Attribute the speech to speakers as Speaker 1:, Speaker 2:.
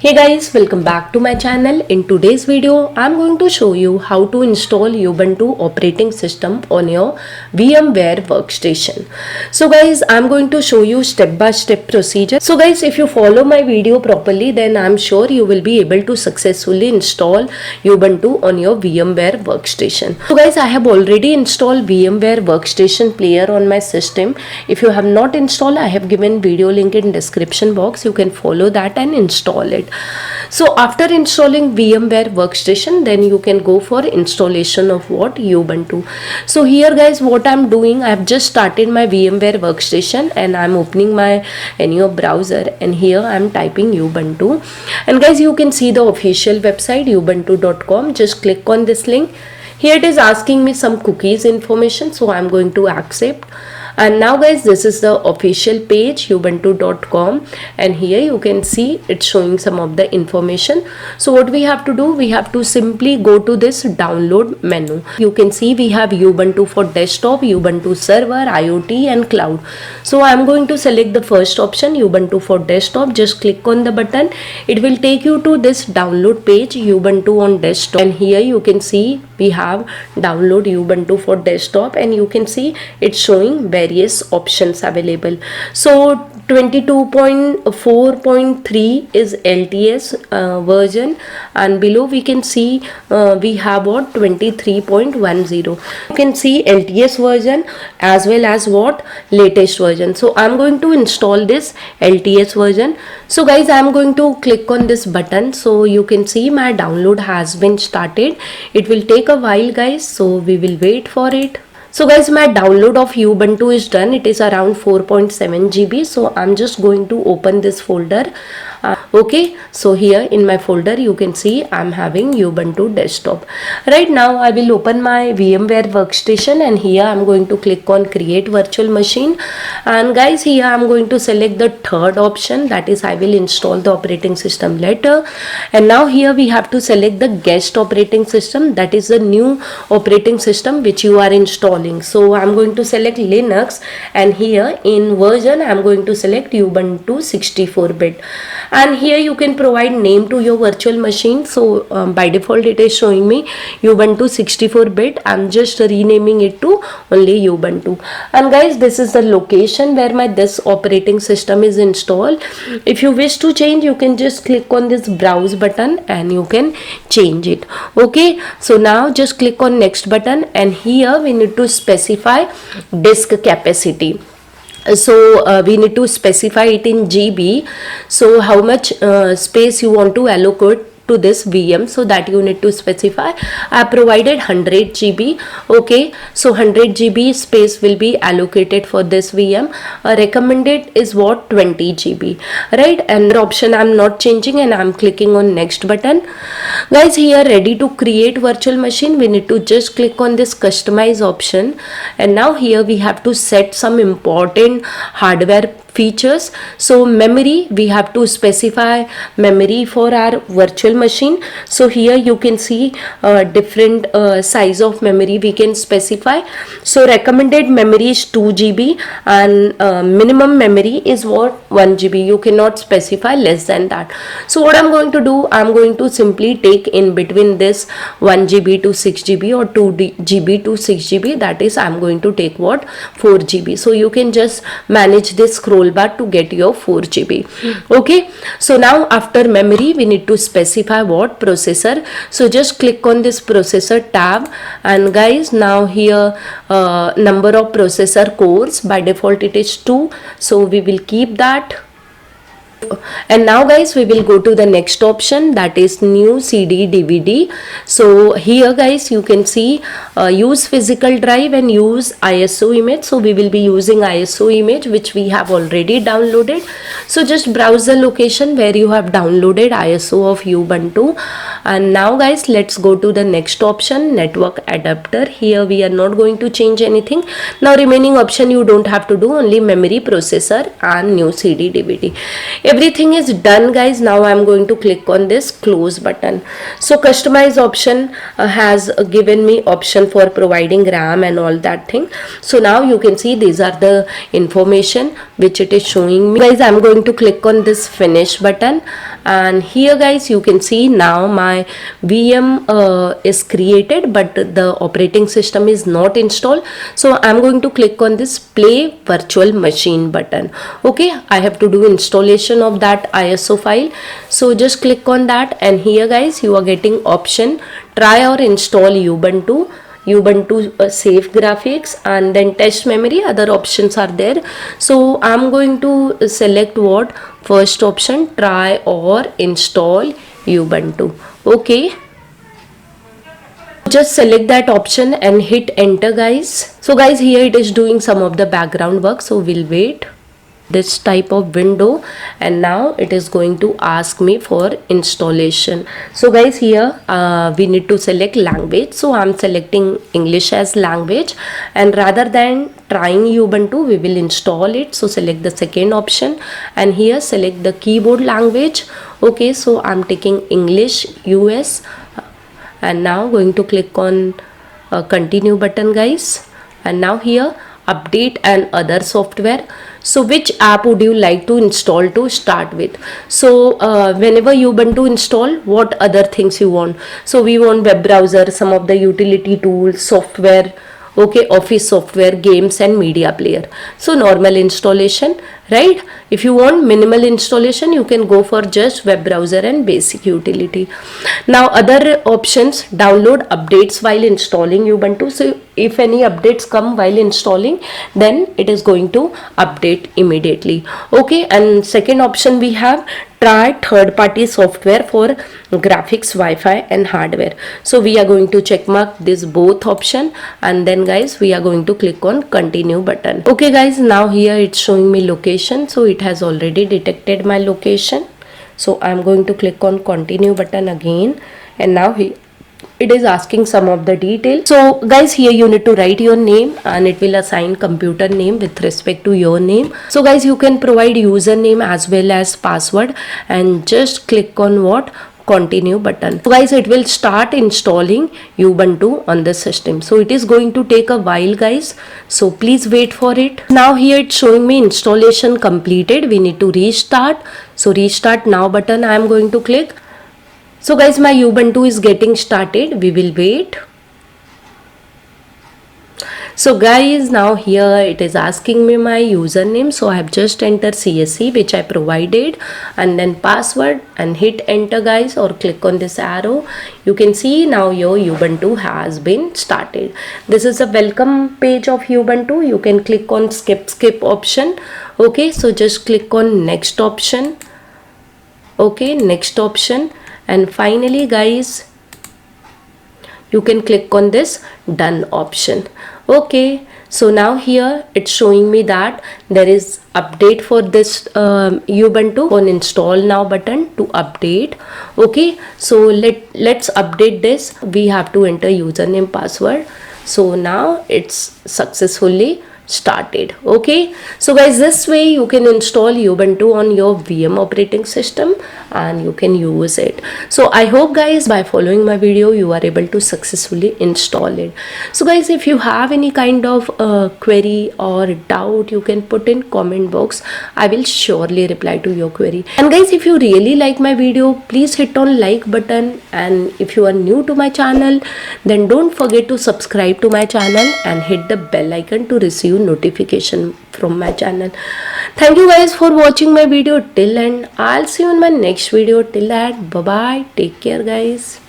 Speaker 1: Hey guys, welcome back to my channel. In today's video, I'm going to show you how to install Ubuntu operating system on your VMware workstation. So guys, I'm going to show you step-by-step procedure. So guys, if you follow my video properly, then I'm sure you will be able to successfully install Ubuntu on your VMware workstation. So guys, I have already installed VMware workstation player on my system. If you have not installed, I have given video link in description box. You can follow that and install it. So after installing VMware workstation, then you can go for installation of what? Ubuntu. So here guys, what I'm doing, I've just started my VMware workstation and I'm opening my any browser, and here I'm typing Ubuntu, and guys, you can see the official website ubuntu.com. Just click on this link. Here it is asking me some cookies information, so I'm going to accept. And now guys, this is the official page ubuntu.com, and here you can see it's showing some of the information. So what we have to do, we have to simply go to this download menu. You can see we have Ubuntu for desktop, Ubuntu server, IoT and cloud. So I'm going to select the first option, Ubuntu for desktop. Just click on the button. It will take you to this download page, Ubuntu on desktop, and here you can see we have download Ubuntu for desktop, and you can see it's showing various options available. So 22.4.3 is LTS version, and below we can see we have what 23.10. You can see LTS version as well as what latest version. So I'm going to install this LTS version. So guys, I'm going to click on this button. So you can see my download has been started. It will take a while guys, so we will wait for it. So guys, my download of Ubuntu is done. It is around 4.7 GB. So I'm just going to open this folder. Okay, so here in my folder you can see I'm having Ubuntu desktop. Right now I will open my VMware workstation, and here I'm going to click on create virtual machine, and guys, here I'm going to select the third option, that is I will install the operating system later. And now here we have to select the guest operating system, that is the new operating system which you are installing. So I'm going to select Linux, and here in version I'm going to select Ubuntu 64-bit. And here you can provide name to your virtual machine. So by default it is showing me Ubuntu 64-bit. I'm just renaming it to only Ubuntu. And guys, this is the location where my this operating system is installed. If you wish to change, you can just click on this browse button and you can change it. Okay, so now just click on next button, and here we need to specify disk capacity. So we need to specify it in GB. So how much space you want to allocate to this VM, so that you need to specify. I provided 100 GB. Okay, so 100 GB space will be allocated for this VM. Recommended is what 20 GB, right? And the option I'm not changing, and I'm clicking on next button. Guys, here ready to create virtual machine, we need to just click on this customize option, and now here we have to set some important hardware features. So memory, we have to specify memory for our virtual machine. So here you can see different size of memory we can specify. So recommended memory is 2 GB, and minimum memory is what 1 GB. You cannot specify less than that. So what I'm going to do, I'm going to simply take in between this 1 GB to 6 GB or 2 GB to 6 GB, that is I'm going to take what 4 GB. So you can just manage this scroll bar to get your 4 GB. Okay, so now after memory we need to specify what processor. So just click on this processor tab, and guys, now here number of processor cores, by default it is 2, so we will keep that. And now guys, we will go to the next option, that is new CD DVD. So here guys, you can see use physical drive and use ISO image. So we will be using ISO image which we have already downloaded. So just browse the location where you have downloaded ISO of Ubuntu. And now guys, let's go to the next option, network adapter. Here we are not going to change anything. Now remaining option you don't have to do, only memory, processor and new CD DVD. Everything is done guys. Now I'm going to click on this close button. So customize option has given me option for providing RAM and all that thing. So now you can see these are the information which it is showing me. Guys, I'm going to click on this finish button, and here guys you can see now my VM is created, but the operating system is not installed. So I'm going to click on this play virtual machine button. Okay, I have to do installation of that ISO file, so just click on that, and here guys you are getting option try or install Ubuntu safe graphics, and then test memory, other options are there. So I'm going to select what first option, try or install Ubuntu. Okay, just select that option and hit enter guys. So guys, here it is doing some of the background work, so we'll wait this type of window, and now it is going to ask me for installation. So guys, here we need to select language, so I'm selecting English as language, and rather than trying Ubuntu we will install it. So select the second option, and here select the keyboard language. Okay, so I'm taking English US, and now going to click on continue button guys, and now here update and other software. So which app would you like to install to start with? So whenever Ubuntu install, what other things you want? So we want web browser, some of the utility tools, software, okay, office software, games and media player. So normal installation, right? If you want minimal installation, you can go for just web browser and basic utility. Now other options, download updates while installing Ubuntu. So if any updates come while installing, then it is going to update immediately. Okay, and second option we have try third-party software for graphics, Wi-Fi and hardware. So we are going to check mark this both option, and then guys we are going to click on continue button. Okay guys, now here it's showing me location, so it has already detected my location. So I'm going to click on continue button again, and now it is asking some of the details. So guys, here you need to write your name, and it will assign computer name with respect to your name. So guys, you can provide username as well as password, and just click on what continue button. So guys, it will start installing Ubuntu on the system. So it is going to take a while guys, so please wait for it. Now here it's showing me installation completed. We need to restart. So restart now button I am going to click. So guys, my Ubuntu is getting started. We will wait. So guys, now here it is asking me my username. So I have just entered CSC which I provided, and then password, and hit enter guys, or click on this arrow. You can see now your Ubuntu has been started. This is a welcome page of Ubuntu. You can click on skip option. Okay, so just click on next option. Okay, next option. And finally guys, you can click on this done option. Okay, so now here it's showing me that there is update for this Ubuntu. On install now button to update. Okay, so let's update this. We have to enter username, password. So now it's successfully started. Okay, so guys, this way you can install Ubuntu on your VM operating system and you can use it. So I hope guys, by following my video you are able to successfully install it. So guys, if you have any kind of query or doubt, you can put in comment box. I will surely reply to your query. And guys, if you really like my video, please hit on like button, and if you are new to my channel, then don't forget to subscribe to my channel and hit the bell icon to receive notification from my channel. Thank you guys for watching my video till end. I'll see you in my next video. Till that, bye bye, take care guys.